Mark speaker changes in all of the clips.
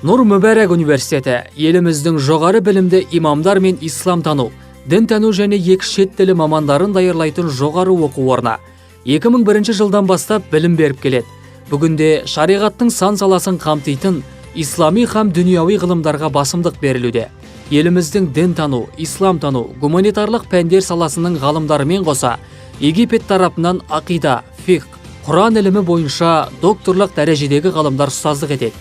Speaker 1: Нұр Мүбәрак университеті еліміздің жоғары білімді имамдар мен исламтану, дінтану және екі шет тілі мамандарын даярлайтын жоғары оқу орны. 2001 жылдан бастап білім беріп келеді. Бүгінде шариғаттың сан саласын қамтитын ислами һәм дүнияви ғылымдарға басымдық берілуде. Еліміздің дінтану, исламтану, гуманитарлық пәндер саласының ғалымдарымен қоса, Египет тарапынан ақида, фиқх, Құран ілімі бойынша докторлық дәрежедегі ғалымдар ұстаздық етеді.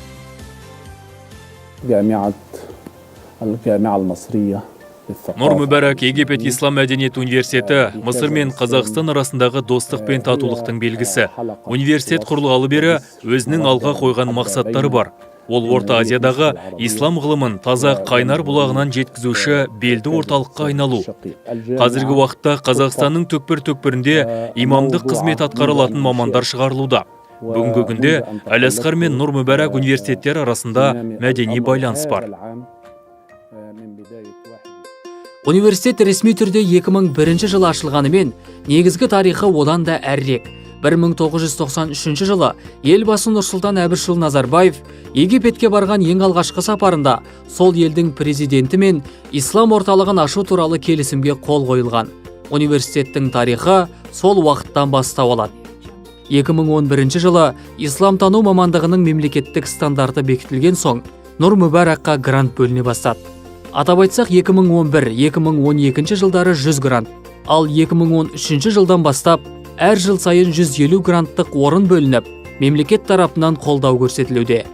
Speaker 2: Нұр Мүбәрак Египет Ислам мәдениет университеті Мысыр мен Қазақстан арасындағы достық пен татулықтың белгісі. Университет құрылғалы бері өзінің алға қойған мақсаттары бар. Ол Орта Азиядағы ислам ғылымын таза қайнар бұлағынан жеткізуші белді орталыққа айналу. Қазіргі уақытта Қазақстанның түкпір-түкпірінде имамдық қызмет атқарылатын мамандар шығарылуда. Бүгінгі күнде Әл-Асқар мен Нұр Мүбәрак университеттер арасында мәдени байланыс бар.
Speaker 1: Университет ресми түрде 2001 жылы ашылғанымен, негізгі тарихы одан да әрірек. 1993 жылы елбасы Нұрсұлтан Әбішұлы Назарбаев Египетке барған ең алғашқы сапарында сол елдің президенті мен ислам орталығын ашу туралы келісімге қол қойылған. Университеттің тарихы сол уақыттан бастау алады. 2011 жылы исламтану мамандығының мемлекеттік стандарты бекітілген соң, Нұр Мүбәракқа грант бөліне бастады. Атап айтсақ, 2011-2012 жылдары 100 грант, ал 2013 жылдан бастап әр жыл сайын 150 гранттық орын бөлініп, мемлекет тарапынан қолдау көрсетілуде.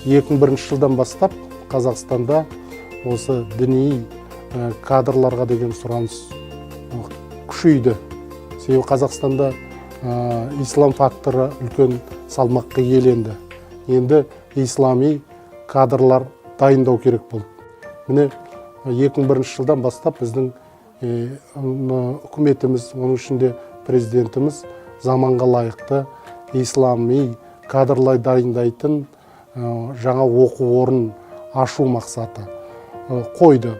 Speaker 3: 2001 жылдан бастап Қазақстанда осы діни кадрларға деген сұраныс күшейді. Себебі Қазақстанда ислам факторы үлкен салмаққа иеленді. Енді ислами кадрлар дайындау керек болды. Міне 2001 жылдан бастап біздің үкіметіміз, оның ішінде президентіміз заманға лайықты ислами кадрлар дайындайтын жаңа оқу орнын ашу мақсаты қойды.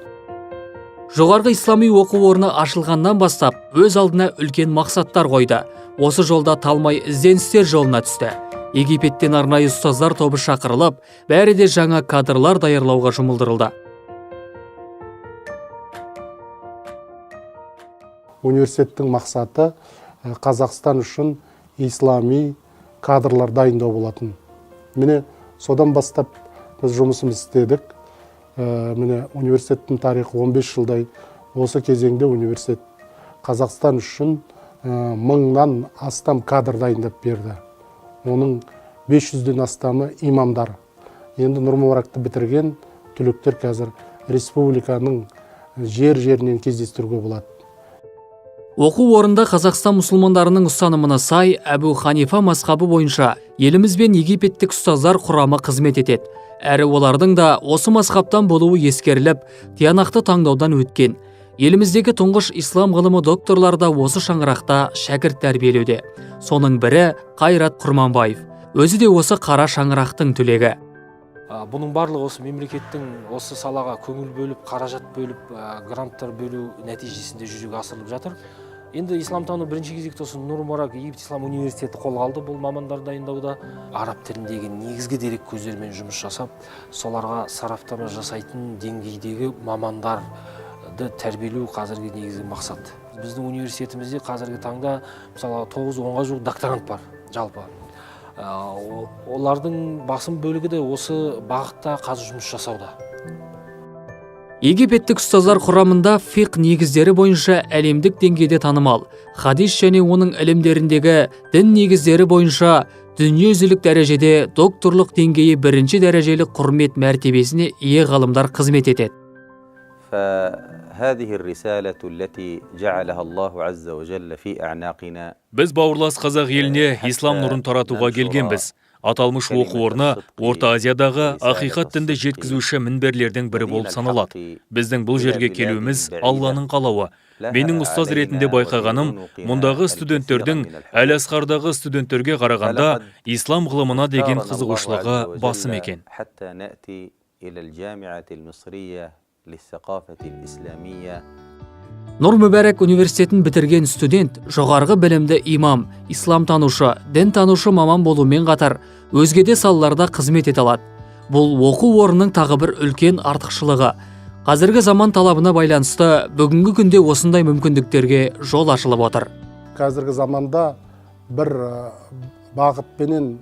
Speaker 1: Жоғарғы ислами оқу орны ашылғаннан бастап өз алдына үлкен мақсаттар қойды. Осы жолда талмай ізденістер жолына түсті. Египеттен арнайы ұстаздар тобы шақырылып, бәрі де жаңа кадрлар даярлауға жұмылдырылды.
Speaker 3: Университеттің мақсаты Қазақстан үшін ислами кадрлар дайындау болатын. Міне содан бастап біз жұмысымыз істедік. Міне университеттің тарихы 15 жылдай. Осы кезеңде университет Қазақстан үшін 1000-нан астам кадр дайындап берді. Оның 500-ден астамы имамдар. Енді Нұр Мүбәракты бітірген түлектер қазір республиканың жер-жерінен кездестіруге болады.
Speaker 1: Оқу орында Қазақстан мұсылмандарының ұстанымына сай Әбу Ханифа мазхабы бойынша еліміз бен египеттік ұстаздар құрамы қызмет етеді. Әрі олардың да осы мазхабтан болуы ескеріліп, тиянақты таңдаудан өткен. Еліміздегі тұңғыш ислам ғылымы докторлары да осы шаңырақта шәкірт тәрбиелеуде. Соның бірі Қайрат Құрманбаев. Өзі де осы қара шаңырақтың түлегі.
Speaker 4: Бұның барлығы осы мемлекеттің осы салаға көңіл бөліп, қаражат бөліп, гранттар бөлу нәтижесінде жүзеге асырылып жатыр. Енді исламтану бірінші кезекте осы Нұр Мүбәрак Египет Ислам университеті қолға алды бұл мамандар дайындауда. Араб тіліндегі негізгі дерек көздерімен жұмыс жасап, соларға сараптама жасайтын деңгейдегі мамандарды тәрбиелеу қазіргі негізгі мақсат. Біздің университетімізде қазіргі таңда мысалы 9-10-ға жуық докторант бар жалпы. Олардың басым бөлігі де осы бағытта қазір жұмыс жасауда.
Speaker 1: Египеттік ұстаздар құрамында фиқх негіздері бойынша әлемдік деңгейде танымал, хадис және оның ілімдеріндегі дін негіздері бойынша дүниежүзілік дәрежеде докторлық деңгейі бірінші дәрежелі құрмет мәртебесіне ие ғалымдар қызмет етеді.
Speaker 2: Біз бауырлас қазақ еліне ислам нұрын таратуға келгенбіз. Аталмыш оқу орны Орта Азиядағы ақиқат дінді жеткізуші мінберлердің бірі болып саналады. Біздің бұл жерге келуіміз Алланың қалауы. Менің ұстаз ретінде байқағаным, мұндағы студенттердің Әл-Асқардағы студенттерге қарағанда ислам ғылымына деген қызығушылығы басым екен.
Speaker 1: Нұр Мүбәрак университетін бітірген студент жоғарғы білімді имам, исламтанушы, дінтанушы маман болумен қатар, өзге де салаларда қызмет ете алады. Бұл оқу орнының тағы бір үлкен артықшылығы. Қазіргі заман талабына байланысты бүгінгі күнде осындай мүмкіндіктерге жол ашылып отыр.
Speaker 3: Қазіргі заманда бір бағытпенен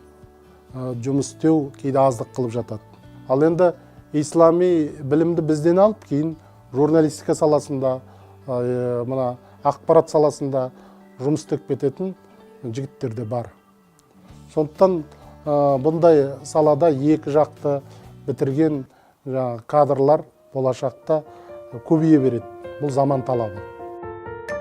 Speaker 3: жұмыс істеу кейде аздық қылып жатады. Ал енді ислами білімді бізден алып, кейін журналистика саласында, мына ақпарат саласында жұмыс істеп кететін жігіттер де бар. Сондықтан бұндай салада екі жақты бітірген кадрлар болашақта көбейе береді. Бұл заман талабы.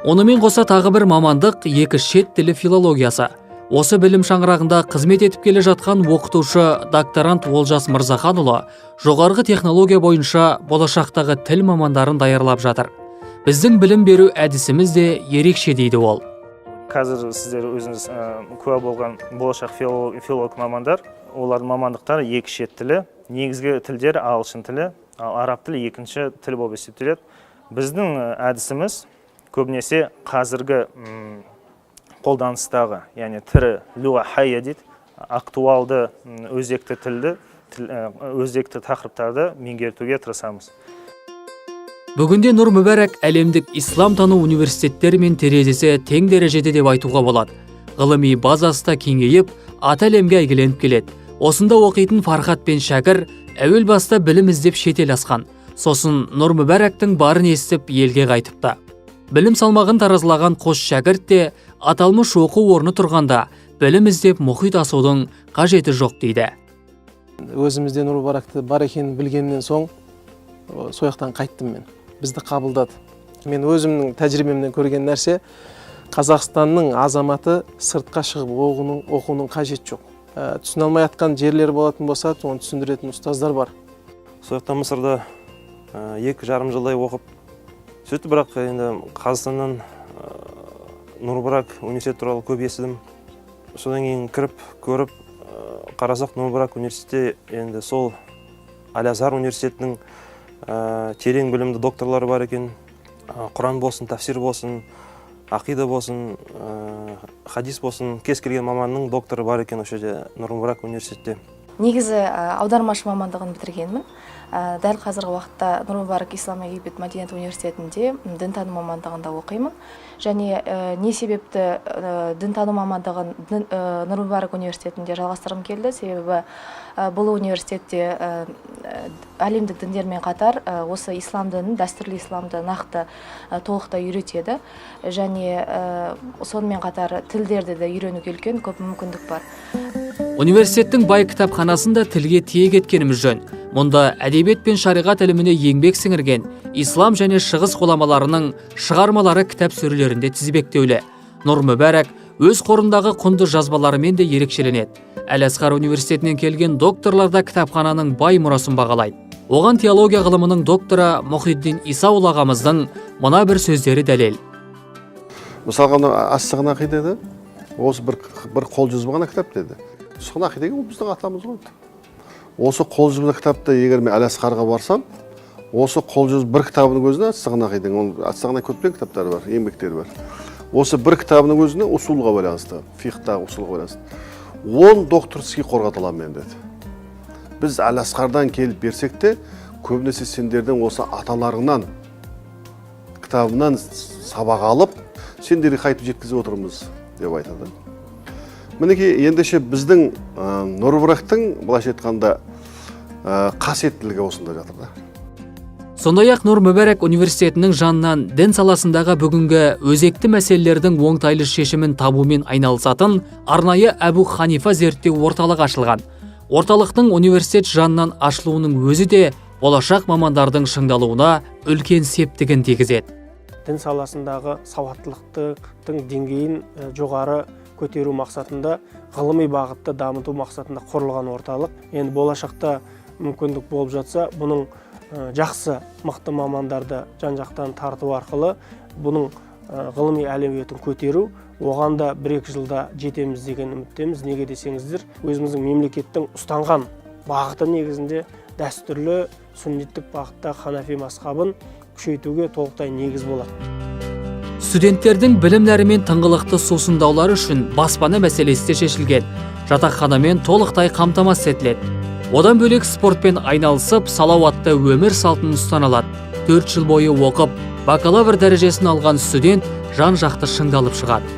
Speaker 1: Онымен қоса тағы бір мамандық екі шет тілі филологиясы. Осы білім шаңырағында қызмет етіп келе жатқан оқытушы докторант Олжас Мырзаханұлы жоғарғы технология бойынша болашақтағы тіл мамандарын даярлап жатыр. Біздің білім беру әдісіміз де ерекше дейді ол.
Speaker 5: Қазір сіздер өзіңіз куә болған болашақ филолог мамандар, олардың мамандықтары екі шет тілі, негізгі тілдер ағылшын тілі, ал араб тілі екінші тіл болып есептеледі. Біздің әдісіміз көбінесе қазіргі қолданыстағы, яғни тірі люға хайя дейді, актуалды өзекті тілді, өзекті тақырыптарды меңгертуге тырысамыз.
Speaker 1: Бүгінде Нұр Мүбәрак әлемдік ислам тану университеттері мен терезесі тең дәрежеде деп айтуға болады. Ғылыми базасы да кеңейіп, аты әлемге әйгіленіп келеді. Осында оқитын Фархат пен Шәкір әуел баста білім іздеп шетел асқан. Сосын Нұр Мүбәрактың барын естіп елге қайтыпты. Білім салмағын таразылаған қос шәкірт те аталмыш оқу орны тұрғанда білім іздеп мұхит асудың қажеті жоқ дейді.
Speaker 6: Өзімізде Нұр Мүбәракты бар екенін білгеннен соң сояқтан қайттым мен. Бізді қабылдады. Мен өзімнің тәжірибемнен көрген нәрсе, Қазақстанның азаматы сыртқа шығып оқуының қажеті жоқ. Түсіне алмай атқан жерлер болатын болса, оны түсіндіретін ұстаздар бар.
Speaker 5: Сояқтан Мысырда 2,5 жылдай оқып, сөйтті, бірақ енді Қазақстаннан Нұр Мүбәрак университеті туралы көп естідім. Содан кейін кіріп, көріп, қарасақ Нұр Мүбәрак университеті енді сол Әл-Азхар университетінің терең білімді докторлары бар екен. Құран болсын, тафсир болсын, ақида болсын, хадис болсын, кез келген маманның докторы бар екен осы жерде Нұр Мүбәрак университетте.
Speaker 7: Негізі аудармашы мамандығын бітіргенмін. Дәл қазіргі уақытта Нұр Мүбәрак Ислам Египет Мәдениет университетінде дінтану мамандығында оқимын. Және не себепті дінтану мамандығын Нұр Мүбәрак университетінде жалғастырғым келді? Себебі бұл университетте әлемдік діндермен қатар осы ислам дінін, дәстүрлі исламды нақты толықтай үйретеді. Және сонымен қатар тілдерді де үйренуге үлкен көп мүмкіндік бар.
Speaker 1: Университеттің бай кітапханасында тілге тиек еткеніміз жөн. Мұнда әдебиет пен шариғат іліміне еңбек сіңірген ислам және шығыс ғұламаларының шығармалары кітап сөрелерінде тізбектеулі. Нұр Мүбәрак өз қорындағы құнды жазбаларымен де ерекшеленеді. Әл-Азхар университетінен келген докторлар да кітапхананың бай мұрасын бағалайды. Оған теология ғылымының докторы Мұхиддин Исаул ағамыздың мына бір сөздері дәлел.
Speaker 8: Мысалға, Ас-Сағна ақида осы бір қолжазба ғана кітап деді. Сағна ақида ол біздің атамыз ғой. Осы қолжазба кітапта егер мен Әл-Азхарға барсам, осы қолжазба бір кітабының өзіне Ас-Сағна ақида, Ас-Сағна көптеген кітаптары бар, еңбектері бар. Осы бір кітабының өзіне усулға байланысты, фиқтағы усулға байланысты. 10 докторский қорғата аламын мен деді. Біз Әл-Азхардан келіп берсек те, көбінесе сендердің осы аталарыңнан, кітабынан сабақ алып, сендерге қайтып жеткізіп отырмыз деп айтады. Мінекей, ендеше біздің Нұр Мүбәрактың былайша айтқанда қасиеттілігі осында жатыр да.
Speaker 1: Сондай-ақ Нұр Мүбәрак университетінің жанынан дін саласындағы бүгінгі өзекті мәселелердің оңтайлы шешімін табумен айналысатын арнайы Әбу Ханифа зерттеу орталығы ашылған. Орталықтың университет жанынан ашылуының өзі де болашақ мамандардың шыңдалуына үлкен септігін тигізеді.
Speaker 6: Дін саласындағы сауаттылықтың деңгейін жоғары көтеру мақсатында, ғылыми бағытты дамыту мақсатында құрылған орталық. Енді болашақта мүмкіндік болып жатса, бұның жақсы мықты мамандарды жан-жақтан тарту арқылы бұның ғылыми әлеуетін көтеру, оған да 1-2 жылда жетеміз деген үміттеміз. Неге десеңіздер, өзіміздің мемлекеттің ұстанған бағыты негізінде дәстүрлі сүнниттік бағытта ханафи мазхабын күшейтуге толықтай негіз болады.
Speaker 1: Студенттердің білімдері мен тыңғылықты сусындаулары үшін баспана мәселесі де шешілген. Жатақханамен толықтай қамтамасыз етіледі. Одан бөлек спортпен айналысып, салауатты өмір салтын ұстана алады. 4 жыл бойы оқып, бакалавр дәрежесін алған студент жан-жақты шыңдалып шығады.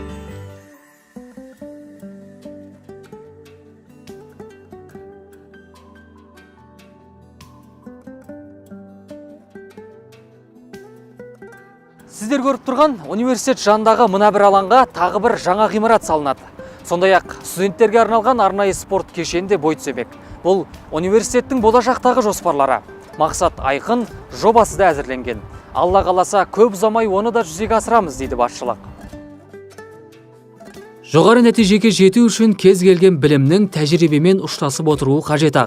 Speaker 1: Сіздер көріп тұрған университет жанындағы мына бір алаңға тағы бір жаңа ғимарат салынады. Сондай-ақ студенттерге арналған арнайы спорт кешенде бой түземек. Бұл университеттің болашақтағы жоспарлары. Мақсат айқын, жобасы да әзірленген. Алла қаласа көп ұзамай оны да жүзеге асырамыз дейді басшылық. Жоғары нәтижеге жету үшін кез келген білімнің тәжірибемен ұштасып отыруы қажет.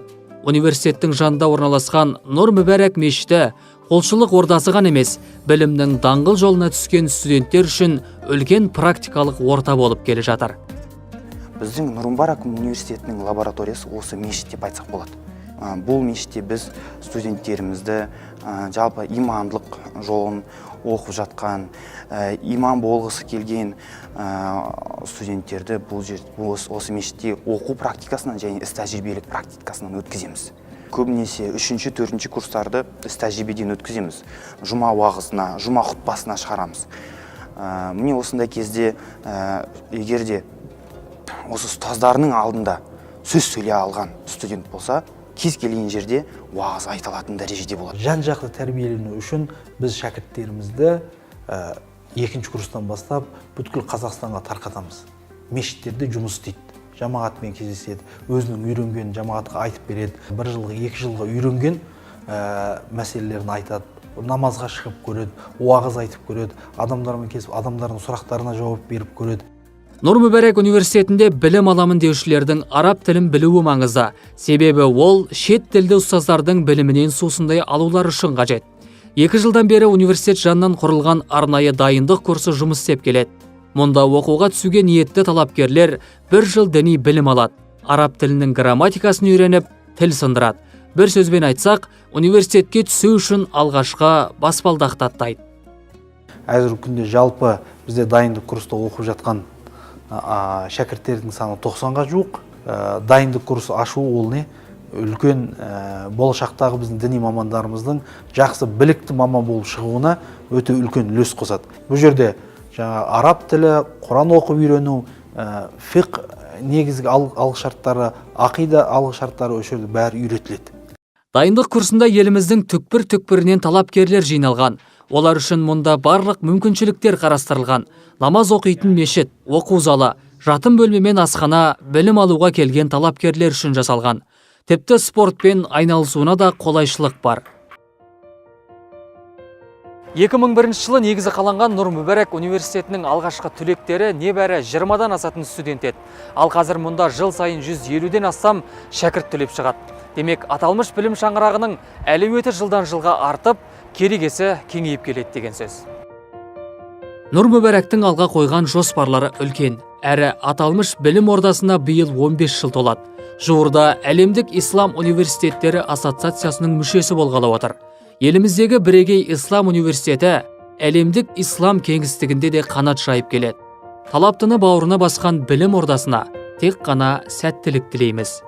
Speaker 1: Университеттің жанында орналасқан Нұр Мүбәрак мешіті қолшылық ордасы ғана емес, білімнің даңғыл жолына түскен студенттер үшін үлкен практикалық орта болып келе жатыр.
Speaker 9: Біздің Нұр Мүбәрак университетінің лабораториясы осы мешіт деп айтсақ болады. Бұл мешітте біз студенттерімізді жалпы имандылық жолын оқып жатқан, иман болғысы келген студенттерді осы мешітте оқу практикасынан және іс тәжірибелік практикасынан өткіземіз. Көбінесе 3-4 курстарды іс тәжірибеден өткіземіз. Жұма уағызына, жұма хұтпасына шығарамыз. Міне осындай кезде егерде осы ұстаздарының алдында сөз сөйлей алған студент болса, кез келген жерде уағыз айта алатын дәрежеде болады.
Speaker 10: Жан-жақты тәрбиелену үшін біз шәкірттерімізді 2-ші курстан бастап бүткіл Қазақстанға тарқатамыз. Мешіттерде жұмыс істейді, жамағатпен кездеседі, өзінің үйренгенін жамағатқа айтып береді. 1 жылға, 2 жылға үйренген мәселелерін айтады. Намазға шығып көреді, уағыз айтып көреді, адамдармен кезіп, адамдардың сұрақтарына жауап беріп көреді.
Speaker 1: Нұр Мүбәрак университетінде білім аламын деушілердің араб тілін білуі маңызды. Себебі ол шет тілді ұстаздардың білімінен сусындай алулар үшін қажет. 2 жылдан бері университет жанынан құрылған арнайы дайындық курсы жұмыс істеп келеді. Мұнда оқуға түсуге ниетті талапкерлер 1 жыл діни білім алады. Араб тілінің грамматикасын үйреніп, тіл сындырады. Бір сөзбен айтсақ, университетке түсу үшін алғашқы баспалдақты аттайды.
Speaker 10: Әзіргі күнде жалпы бізде дайындық курста оқып жатқан шәкірттердің саны 90-ға жуық. Дайындық курсы ашу ол не? Үлкен болашақтағы біздің діни мамандарымыздың жақсы білікті маман болып шығуына өте үлкен үлес қосады. Бұл жерде араб тілі, Құран оқып үйрену, фиқ негізгі алғышарттары, ақида алғышарттары осы жерде бәрі үйретіледі.
Speaker 1: Дайындық курсында еліміздің түкпір-түкпірінен талапкерлер жиналған. Олар үшін мұнда барлық мүмкіншіліктер қарастырылған. Намаз оқитын мешіт, оқу залы, жатын бөлме мен асхана білім алуға келген талапкерлер үшін жасалған. Тіпті спортпен айналысуына да қолайшылық бар. 2001 жылы негізі қаланған Нұр Мүбәрак университетінің алғашқы түлектері небәрі 20-дан асатын студент еді. Ал қазір мұнда жыл сайын 150-ден астам шәкірт түлеп шығады. Демек, аталмыш білім шаңырағының әлеуеті жылдан жылға артып, керегесі кеңейіп келеді деген сөз. Нұр Мүбәрактың алға қойған жоспарлары үлкен. Әрі аталмыш білім ордасына биыл 15 жыл толады. Жуырда әлемдік ислам университеттері ассоциациясының мүшесі болғалы отыр. Еліміздегі бірегей ислам университеті әлемдік ислам кеңістігінде де қанат жайып келеді. Талаптыны бауырына басқан білім ордасына тек қана сәттілік тілейміз.